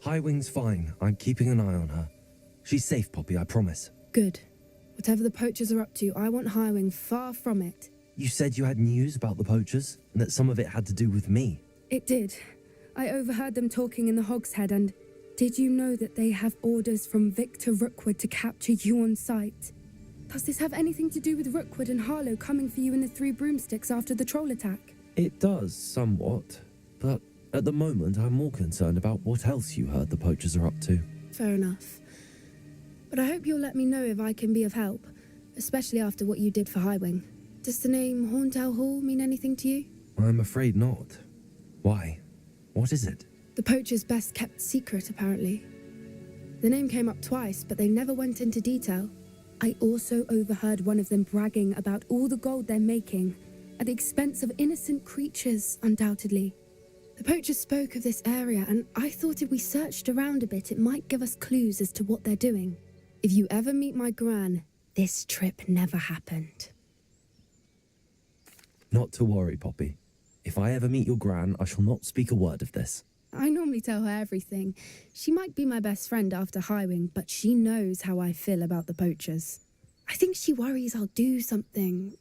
Highwing's fine. I'm keeping an eye on her. She's safe, Poppy, I promise. Good. Whatever the poachers are up to, I want Highwing far from it. You said you had news about the poachers, and that some of it had to do with me. It did. I overheard them talking in the Hogshead, and did you know that they have orders from Victor Rookwood to capture you on sight? Does this have anything to do with Rookwood and Harlow coming for you in the Three Broomsticks after the troll attack? It does, somewhat. But at the moment, I'm more concerned about what else you heard the poachers are up to. Fair enough. But I hope you'll let me know if I can be of help, especially after what you did for Highwing. Does the name Horntail Hall mean anything to you? I'm afraid not. Why? What is it? The poachers' best kept secret, apparently. The name came up twice, but they never went into detail. I also overheard one of them bragging about all the gold they're making, at the expense of innocent creatures, undoubtedly. The poachers spoke of this area, and I thought if we searched around a bit, it might give us clues as to what they're doing. If you ever meet my gran, this trip never happened. Not to worry, Poppy. If I ever meet your gran, I shall not speak a word of this. I normally tell her everything. She might be my best friend after Highwing, but she knows how I feel about the poachers. I think she worries I'll do something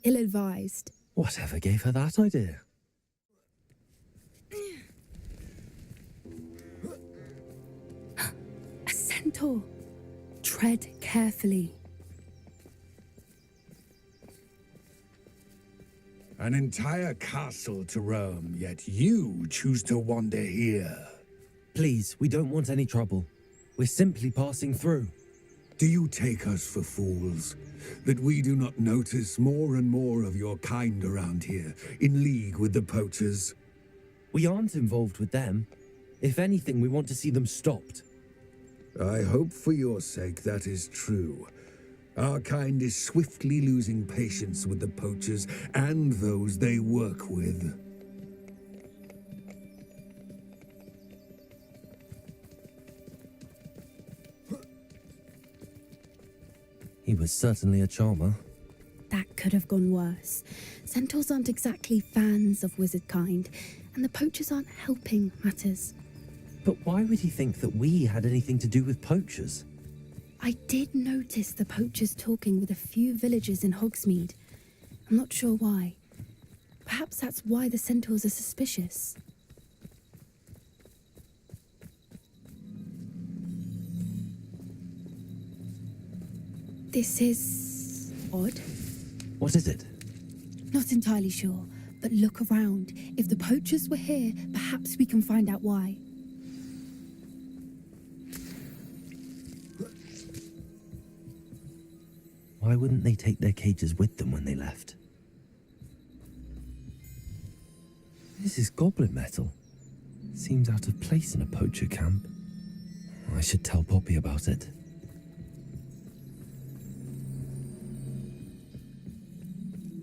ill-advised. Whatever gave her that idea? A centaur. Tread carefully. An entire castle to roam, yet you choose to wander here. Please, we don't want any trouble. We're simply passing through. Do you take us for fools? That we do not notice more and more of your kind around here, in league with the poachers? We aren't involved with them. If anything, we want to see them stopped. I hope for your sake that is true. Our kind is swiftly losing patience with the poachers and those they work with. He was certainly a charmer. That could have gone worse. Centaurs aren't exactly fans of wizard kind, and the poachers aren't helping matters. But why would he think that we had anything to do with poachers? I did notice the poachers talking with a few villagers in Hogsmeade. I'm not sure why. Perhaps that's why the centaurs are suspicious. This is odd. What is it? Not entirely sure, but look around. If the poachers were here, perhaps we can find out why. Why wouldn't they take their cages with them when they left? This is goblin metal. Seems out of place in a poacher camp. I should tell Poppy about it.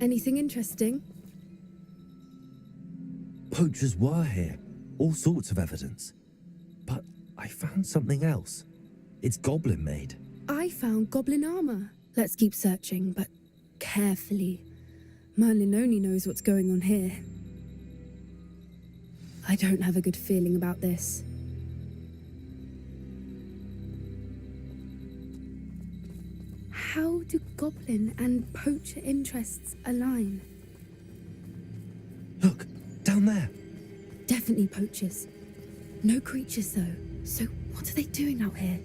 Anything interesting? Poachers were here. All sorts of evidence. But I found something else. It's goblin made. I found goblin armor. Let's keep searching, but carefully. Merlin only knows what's going on here. I don't have a good feeling about this. How do goblin and poacher interests align? Look, down there. Definitely poachers. No creatures, though. So what are they doing out here?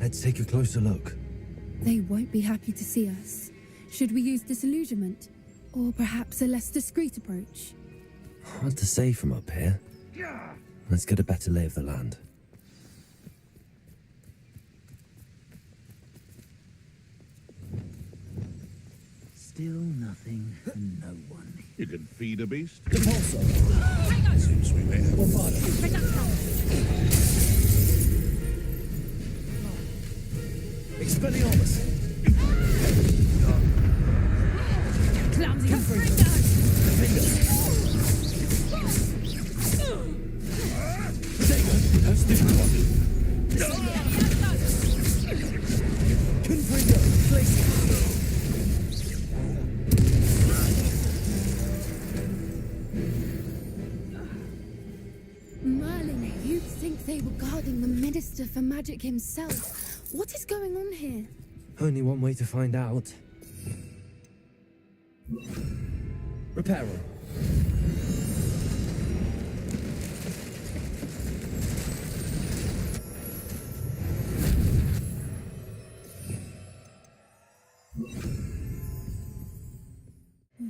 Let's take a closer look. They won't be happy to see us. Should we use disillusionment? Or perhaps a less discreet approach? Hard to say from up here. Let's get a better lay of the land. Still nothing and no one. You can feed a beast. Seems we may have a Expelliarmus! Clumsy Merlin, you think they they were guarding the Minister for Magic himself. What is going on here? Only one way to find out. Repairer.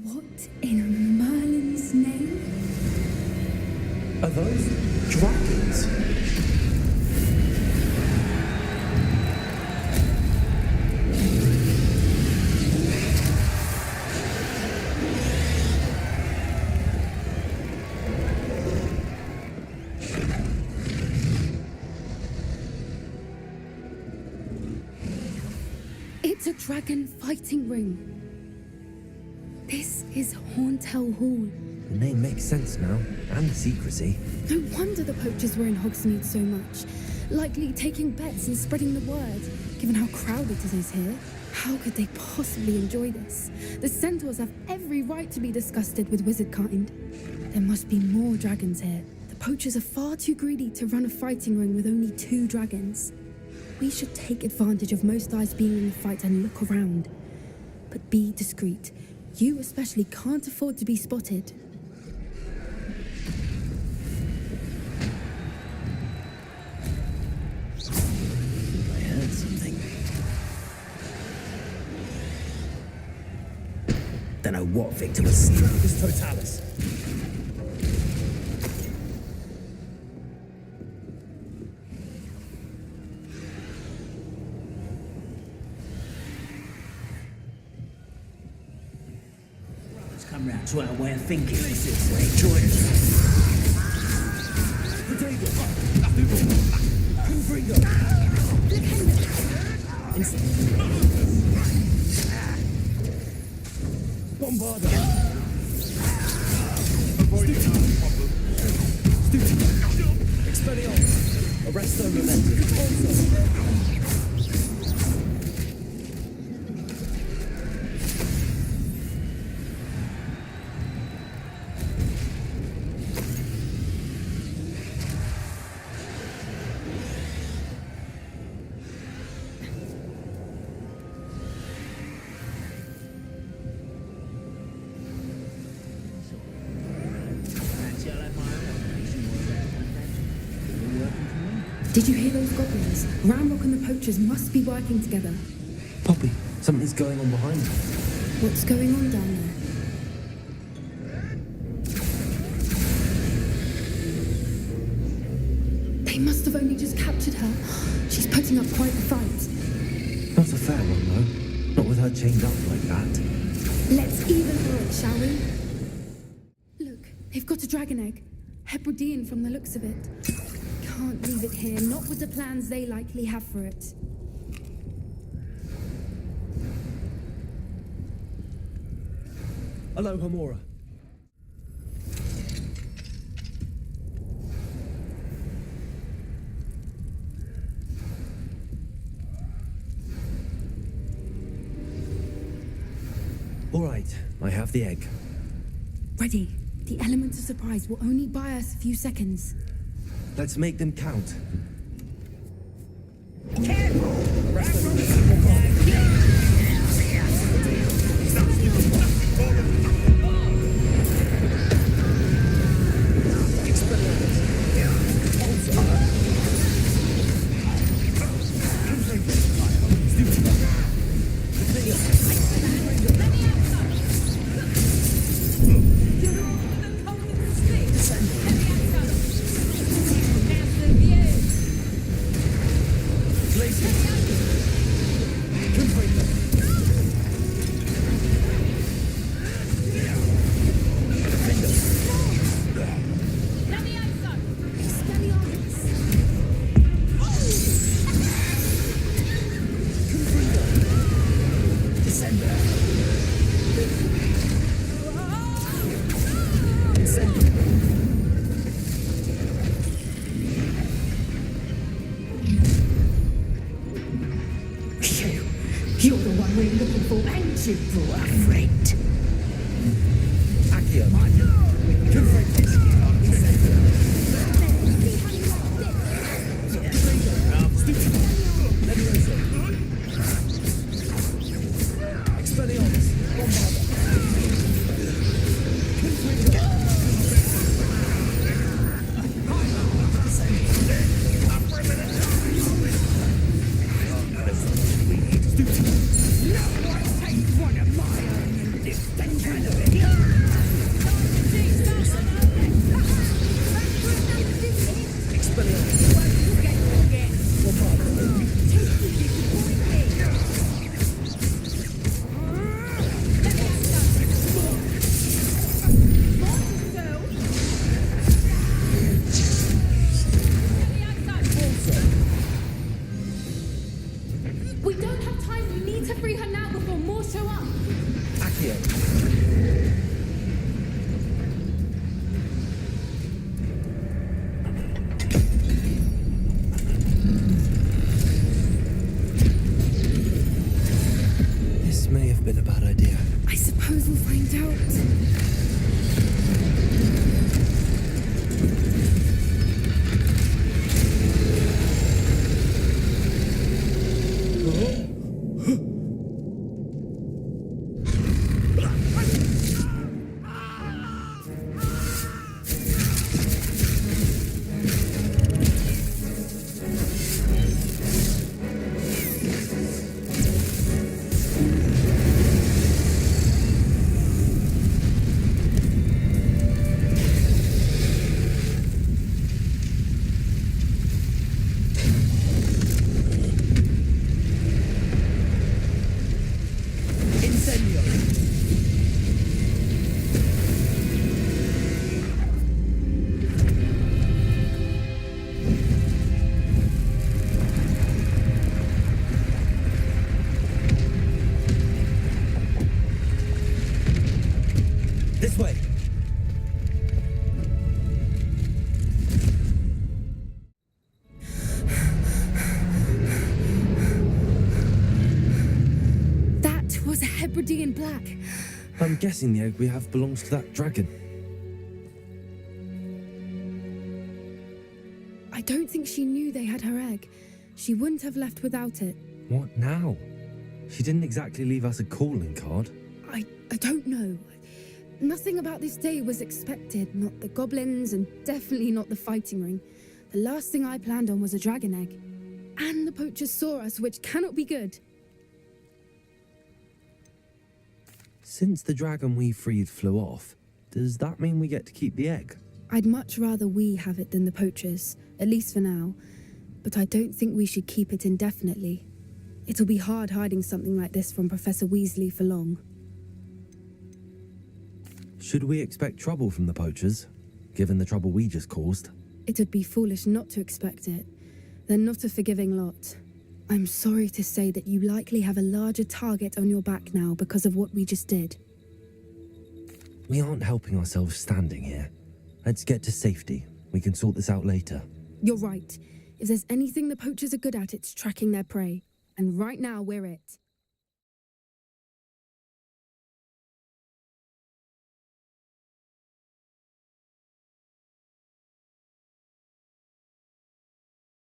What in Merlin's name? Are those dragons? It's a dragon fighting ring. This is Horntail Hall. The name makes sense now, and the secrecy. No wonder the poachers were in Hogsmeade so much. Likely taking bets and spreading the word, given how crowded it is here. How could they possibly enjoy this? The centaurs have every right to be disgusted with wizard kind. There must be more dragons here. The poachers are far too greedy to run a fighting ring with only 2 dragons. We should take advantage of most eyes being in the fight and look around. But be discreet. You especially can't afford to be spotted. I heard something. Don't know what Victor was stealing. This Totalis. Come round to our way of thinking. This is where he joins. Bombarda. Expelliarmus. Arresto momentum. Did you hear those goblins? Ramrock and the poachers must be working together. Poppy, something's going on behind you. What's going on down there? They must have only just captured her. She's putting up quite the fight. Not a fair one, though. Not with her chained up like that. Let's even her it, shall we? Look, they've got a dragon egg. Hebridean from the looks of it. Can't leave it here, not with the plans they likely have for it. Hello, Hamora. All right, I have the egg. Ready. The element of surprise will only buy us a few seconds. Let's make them count. You're the one we're looking for, ain't you, poor friend? Accio. Hebridean black. I'm guessing the egg we have belongs to that dragon. I don't think she knew they had her egg. She wouldn't have left without it. What now? She didn't exactly leave us a calling card. I don't know. Nothing about this day was expected. Not the goblins, and definitely not the fighting ring. The last thing I planned on was a dragon egg. And the poachers saw us, which cannot be good. Since the dragon we freed flew off, does that mean we get to keep the egg? I'd much rather we have it than the poachers, at least for now. But I don't think we should keep it indefinitely. It'll be hard hiding something like this from Professor Weasley for long. Should we expect trouble from the poachers, given the trouble we just caused? It would be foolish not to expect it. They're not a forgiving lot. I'm sorry to say that you likely have a larger target on your back now because of what we just did. We aren't helping ourselves standing here. Let's get to safety. We can sort this out later. You're right. If there's anything the poachers are good at, it's tracking their prey. And right now, we're it.